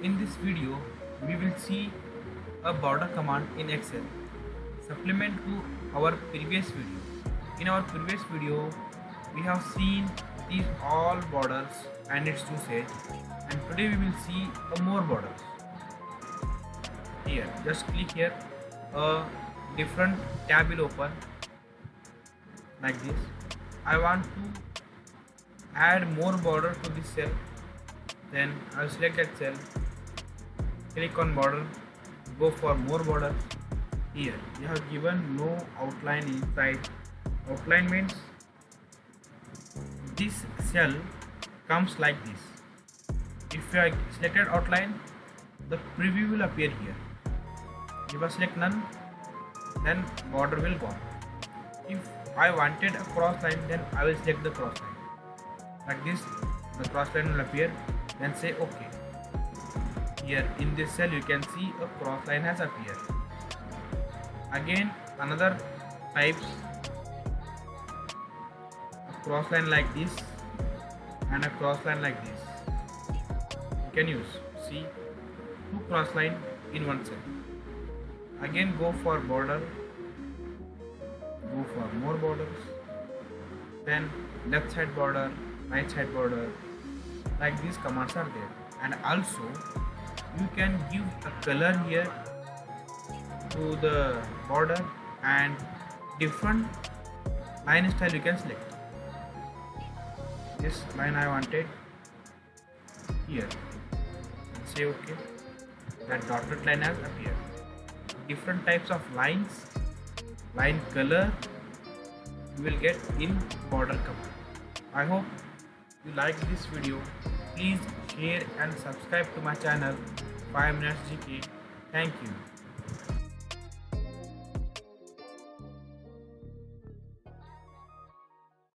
In this video, we will see a border command in Excel, supplement to our previous video. In our previous video, we have seen these all borders and its usage, and today we will see a more borders. Here, just click here, a different tab will open like this. I want to add more border to this cell, then I will select that cell, click on border, go for more border. Here you have given no outline inside. Outline means this cell comes like this. If you have selected outline, the preview will appear here. If I select none, then border will go. If I wanted a cross line, then I will select the cross line. Like this, the cross line will appear, then say OK. Here in this cell you can see a cross line has appeared. Again another types, a cross line like this and a cross line like this. You can use, see, two cross line in one cell. Again go for border, go for more borders, then left side border, right side border. Like these commands are there, and also you can give a color here to the border and different line style you can select. This line I wanted here, say OK. That dotted line has appeared. Different types of lines, line color you will get in border command. I hope you like this video. Please share and subscribe to my channel 5 Minutes GK. Thank you.